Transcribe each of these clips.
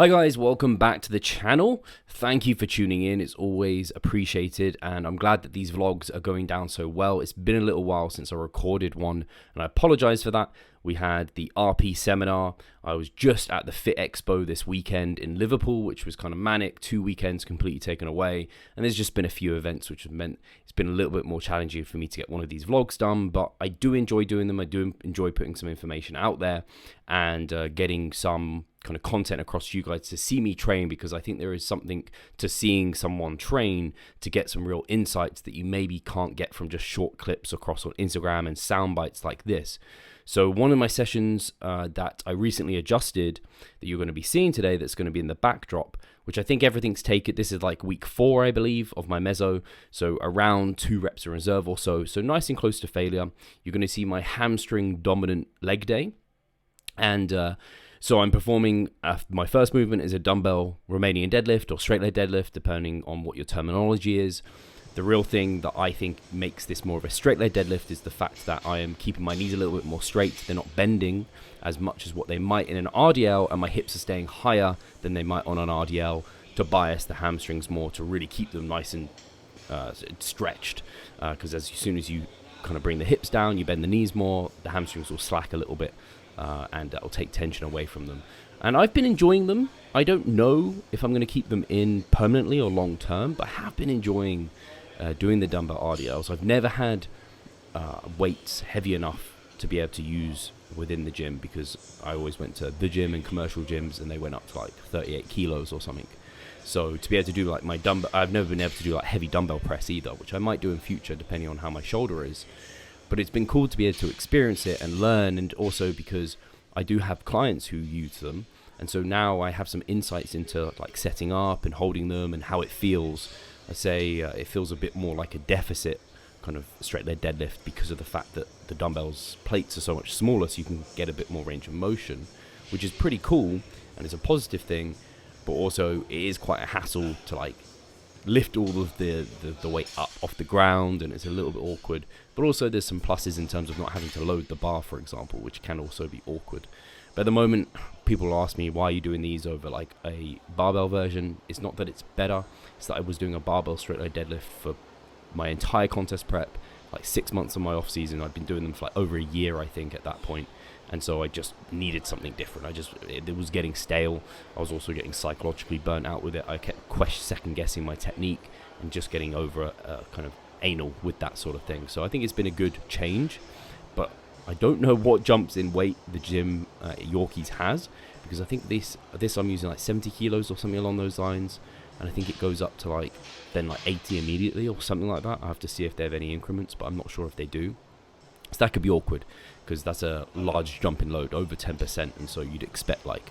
Hi guys, welcome back to the channel. Thank you for tuning in. It's always appreciated, and I'm glad that these vlogs are going down so well. It's been a little while since I recorded one, and I apologize for that. We had the RP seminar. I was just at the Fit Expo this weekend in Liverpool, which was kind of manic. 2 weekends completely taken away, and there's just been a few events which have meant it's been a little bit more challenging for me to get one of these vlogs done, but I do enjoy doing them. I do enjoy putting some information out there and getting some kind of content across to you guys to see me train, because I think there is something to seeing someone train to get some real insights that you maybe can't get from just short clips across on Instagram and sound bites like this. So one of my sessions that I recently adjusted that you're going to be seeing today, that's going to be in the backdrop, which I think everything's taken. This is like week 4, I believe, of my meso. So around 2 reps in reserve or so. So nice and close to failure. You're going to see my hamstring dominant leg day. And so I'm performing, my first movement is a dumbbell Romanian deadlift or straight leg deadlift, depending on what your terminology is. The real thing that I think makes this more of a straight leg deadlift is the fact that I am keeping my knees a little bit more straight. They're not bending as much as what they might in an RDL, and my hips are staying higher than they might on an RDL to bias the hamstrings more, to really keep them nice and stretched. Because as soon as you kind of bring the hips down, you bend the knees more, the hamstrings will slack a little bit. And that will take tension away from them. And I've been enjoying them. I don't know if I'm going to keep them in permanently or long term, but I have been enjoying doing the dumbbell RDLs. I've never had weights heavy enough to be able to use within the gym, because I always went to the gym and commercial gyms and they went up to like 38 kilos or something. So to be able to do like my dumbbell, I've never been able to do like heavy dumbbell press either, which I might do in future depending on how my shoulder is. But it's been cool to be able to experience it and learn, and also because I do have clients who use them, and so now I have some insights into like setting up and holding them and how it feels. I say it feels a bit more like a deficit kind of straight leg deadlift, because of the fact that the dumbbells plates are so much smaller, so you can get a bit more range of motion, which is pretty cool and it's a positive thing. But also it is quite a hassle to like lift all of the weight up off the ground, and it's a little bit awkward. But also there's some pluses in terms of not having to load the bar, for example, which can also be awkward. But at the moment, people ask me, why are you doing these over like a barbell version? It's not that it's better, it's that I was doing a barbell straight leg deadlift for my entire contest prep, like 6 months of my off season. I've been doing them for like over a year, I think, at that point. And so I just needed something different. It was getting stale. I was also getting psychologically burnt out with it. I kept second guessing my technique and just getting over kind of anal with that sort of thing. So I think it's been a good change, but I don't know what jumps in weight the gym at Yorkies has, because I think this I'm using like 70 kilos or something along those lines, and I think it goes up to like 80 immediately or something like that. I have to see if they have any increments, but I'm not sure if they do. So that could be awkward, because that's a large jump in load, over 10%, and so you'd expect like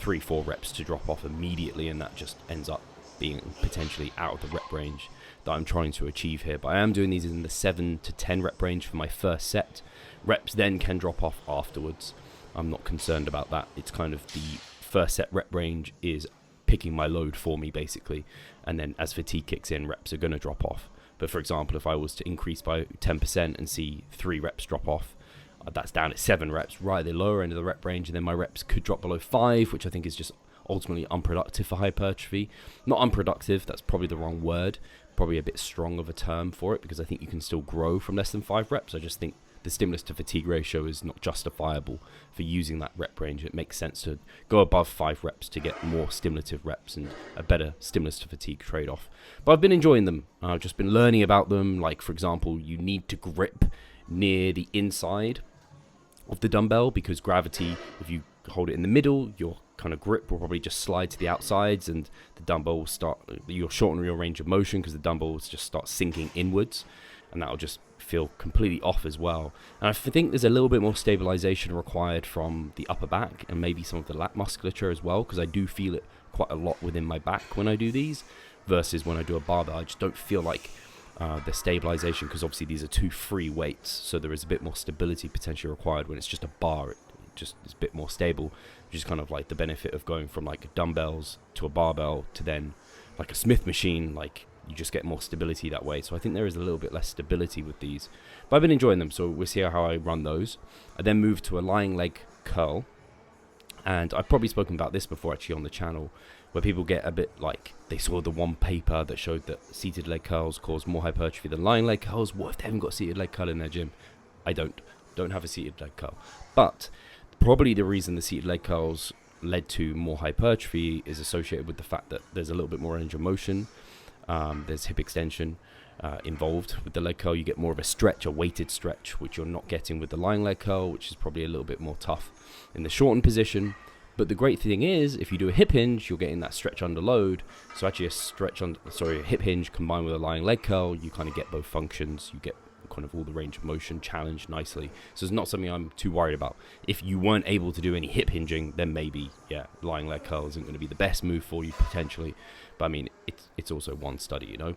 3-4 reps to drop off immediately, and that just ends up being potentially out of the rep range that I'm trying to achieve here. But I am doing these in the 7 to 10 rep range for my first set. Reps then can drop off afterwards. I'm not concerned about that. It's kind of the first set rep range is picking my load for me basically, and then as fatigue kicks in, reps are going to drop off. But for example, if I was to increase by 10% and see 3 reps drop off, that's down at 7 reps, right at the lower end of the rep range, and then my reps could drop below 5, which I think is just ultimately unproductive for hypertrophy. Not unproductive, that's probably the wrong word, probably a bit strong of a term for it, because I think you can still grow from less than 5 reps. I just think the stimulus to fatigue ratio is not justifiable for using that rep range. It makes sense to go above 5 reps to get more stimulative reps and a better stimulus to fatigue trade-off. But I've been enjoying them. I've just been learning about them. Like, for example, you need to grip near the inside of the dumbbell, because gravity, if you hold it in the middle, your kind of grip will probably just slide to the outsides, and the dumbbell will start, you'll shorten your range of motion because the dumbbell will just start sinking inwards, and that'll just feel completely off as well. And I think there's a little bit more stabilization required from the upper back and maybe some of the lat musculature as well, because I do feel it quite a lot within my back when I do these versus when I do a barbell. I just don't feel like the stabilization, because obviously these are 2 free weights, so there is a bit more stability potentially required. When it's just a bar, it just is a bit more stable, which is kind of like the benefit of going from like dumbbells to a barbell to then like a Smith machine. Like, you just get more stability that way. So I think there is a little bit less stability with these, but I've been enjoying them, so we'll see how I run those. I then move to a lying leg curl, And I've probably spoken about this before actually on the channel, where people get a bit like, they saw the one paper that showed that seated leg curls cause more hypertrophy than lying leg curls. What if they haven't got a seated leg curl in their gym? I don't have a seated leg curl. But probably the reason the seated leg curls led to more hypertrophy is associated with the fact that there's a little bit more range of motion. There's hip extension involved with the leg curl. You get more of a stretch, a weighted stretch, which you're not getting with the lying leg curl, which is probably a little bit more tough in the shortened position. But the great thing is, if you do a hip hinge, you're getting that stretch under load. So actually a hip hinge combined with a lying leg curl, you kind of get both functions. You get kind of all the range of motion challenged nicely. So it's not something I'm too worried about. If you weren't able to do any hip hinging, then maybe, lying leg curl isn't going to be the best move for you potentially. But I mean, it's also one study, you know.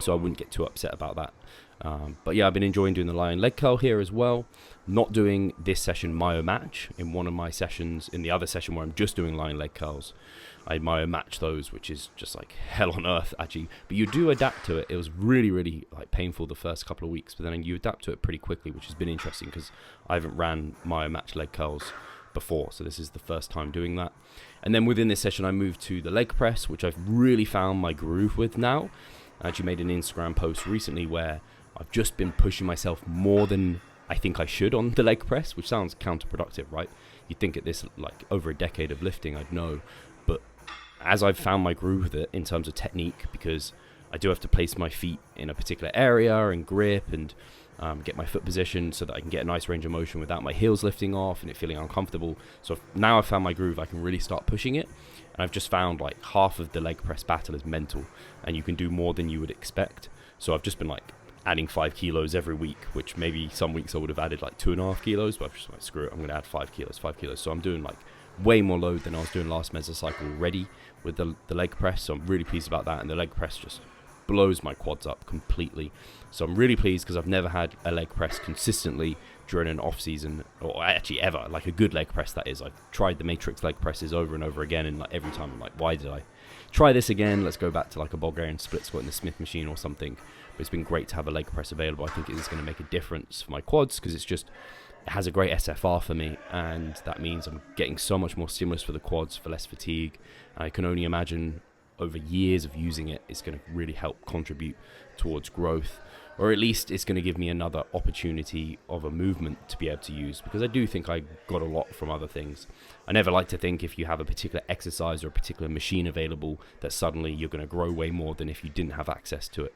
So I wouldn't get too upset about that. But yeah, I've been enjoying doing the lying leg curl here as well. Not doing this session myo match. In one of my sessions, in the other session where I'm just doing lying leg curls, I myo match those, which is just like hell on earth actually. But you do adapt to it. It was really, really like painful the first couple of weeks, but then you adapt to it pretty quickly, which has been interesting because I haven't ran myo match leg curls before, so this is the first time doing that. And then within this session I moved to the leg press, which I've really found my groove with now. I actually made an Instagram post recently where I've just been pushing myself more than I think I should on the leg press, which sounds counterproductive, right? You'd think at this, like over a decade of lifting, I'd know. But as I've found my groove with it in terms of technique, because I do have to place my feet in a particular area and grip and get my foot positioned so that I can get a nice range of motion without my heels lifting off and it feeling uncomfortable. So now I've found my groove, I can really start pushing it. And I've just found like half of the leg press battle is mental, and you can do more than you would expect. So I've just been like adding 5 kilos every week, which maybe some weeks I would have added like 2.5 kilos, but I've just like, screw it, I'm going to add 5 kilos. So I'm doing like way more load than I was doing last mesocycle already with the leg press. So I'm really pleased about that. And the leg press just blows my quads up completely. So I'm really pleased because I've never had a leg press consistently during an off season, or actually ever, like a good leg press that is. I've tried the matrix leg presses over and over again, and like every time I'm like, why did I try this again? Let's go back to like a Bulgarian split squat in the Smith machine or something. But it's been great to have a leg press available. I think it is going to make a difference for my quads because it has a great SFR for me, and that means I'm getting so much more stimulus for the quads for less fatigue. I can only imagine over years of using it, it's going to really help contribute towards growth, or at least it's going to give me another opportunity of a movement to be able to use, because I do think I got a lot from other things. I never like to think if you have a particular exercise or a particular machine available that suddenly you're going to grow way more than if you didn't have access to it.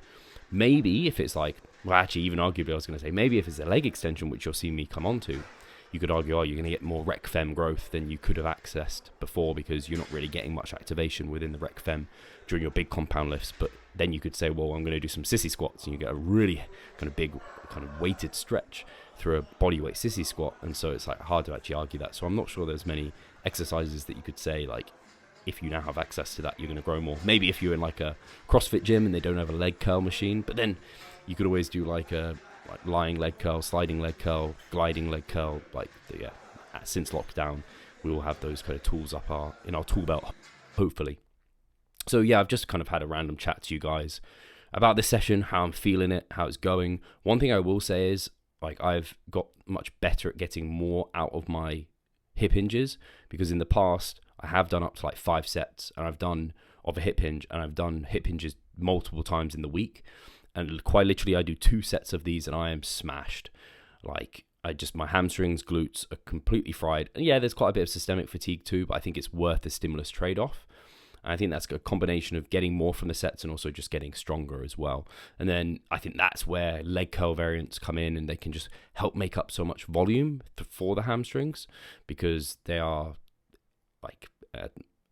Maybe if it's like, well, actually, even arguably I was going to say, maybe if it's a leg extension, which you'll see me come on to, you could argue, you're going to get more rec fem growth than you could have accessed before because you're not really getting much activation within the rec fem during your big compound lifts. But then you could say, well, I'm going to do some sissy squats, and you get a really kind of big, kind of weighted stretch through a bodyweight sissy squat. And so it's like hard to actually argue that. So I'm not sure there's many exercises that you could say, like, if you now have access to that, you're going to grow more. Maybe if you're in like a CrossFit gym and they don't have a leg curl machine, but then you could always do like a lying leg curl, sliding leg curl, gliding leg curl. Since lockdown, we will have those kind of tools in our tool belt, hopefully. So yeah, I've just kind of had a random chat to you guys about this session, how I'm feeling it, how it's going. One thing I will say is, like, I've got much better at getting more out of my hip hinges, because in the past I have done up to like 5 sets, and I've done of a hip hinge, and I've done hip hinges multiple times in the week. And quite literally, I do 2 sets of these and I am smashed. Like, my hamstrings, glutes are completely fried. And yeah, there's quite a bit of systemic fatigue too, but I think it's worth the stimulus trade-off. And I think that's a combination of getting more from the sets and also just getting stronger as well. And then I think that's where leg curl variants come in, and they can just help make up so much volume for the hamstrings, because they are like...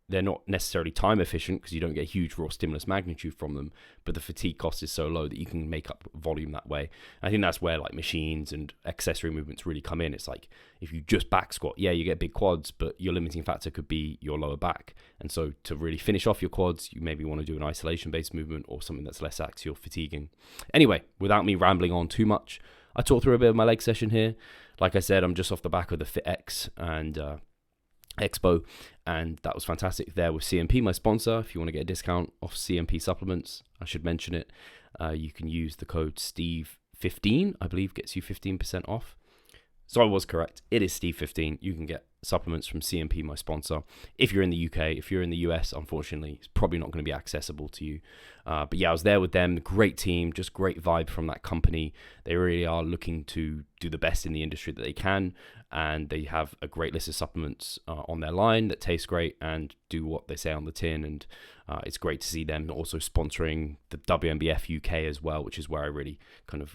they're not necessarily time efficient because you don't get huge raw stimulus magnitude from them, but the fatigue cost is so low that you can make up volume that way. I think that's where like machines and accessory movements really come in. It's like, if you just back squat, yeah, you get big quads, but your limiting factor could be your lower back. And so to really finish off your quads, you maybe want to do an isolation based movement or something that's less axial fatiguing. Anyway, without me rambling on too much, I talked through a bit of my leg session here. Like I said, I'm just off the back of the FitX and Expo, and that was fantastic there with CMP, my sponsor. If you want to get a discount off CMP supplements, I should mention it. You can use the code Steve15, I believe, gets you 15% off. So I was correct. It is Steve15. You can get supplements from CMP, my sponsor. If you're in the UK, if you're in the US, unfortunately, it's probably not going to be accessible to you. But yeah, I was there with them. Great team, just great vibe from that company. They really are looking to do the best in the industry that they can. And they have a great list of supplements on their line that taste great and do what they say on the tin. And it's great to see them also sponsoring the WMBF UK as well, which is where I really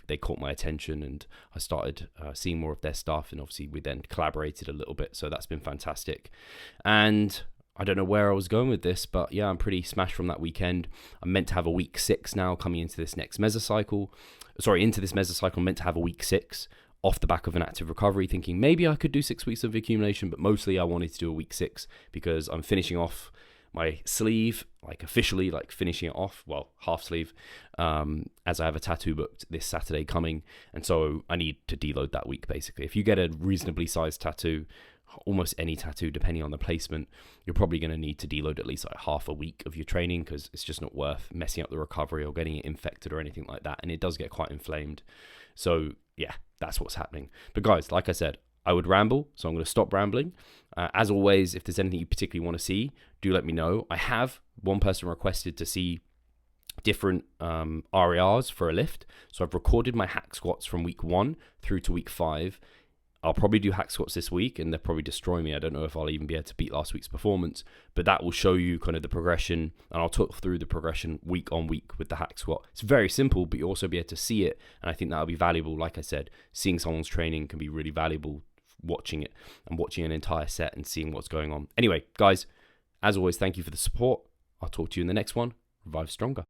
they caught my attention, and I started seeing more of their stuff. And obviously we then collaborated a little bit. So that's been fantastic. And I don't know where I was going with this, but yeah, I'm pretty smashed from that weekend. I'm meant to have a week 6 now coming into this next mesocycle. Into this mesocycle, I'm meant to have a week 6 off the back of an active recovery, thinking maybe I could do 6 weeks of accumulation, but mostly I wanted to do a week 6 because I'm finishing off my sleeve, officially, finishing it off, half sleeve, as I have a tattoo booked this Saturday coming. And so I need to deload that week, basically. If you get a reasonably sized tattoo, almost any tattoo, depending on the placement, you're probably going to need to deload at least half a week of your training, because it's just not worth messing up the recovery or getting it infected or anything like that. And it does get quite inflamed. So yeah, that's what's happening. But guys, like I said, I would ramble, so I'm going to stop rambling. As always, if there's anything you particularly want to see, do let me know. I have one person requested to see different RARs for a lift. So I've recorded my hack squats from week 1 through to week 5. I'll probably do hack squats this week, and they'll probably destroy me. I don't know if I'll even be able to beat last week's performance, but that will show you the progression, and I'll talk through the progression week on week with the hack squat. It's very simple, but you also be able to see it, and I think that'll be valuable. Like I said, seeing someone's training can be really valuable, watching it and watching an entire set and seeing what's going on. Anyway, guys, as always, thank you for the support. I'll talk to you in the next one. Revive Stronger.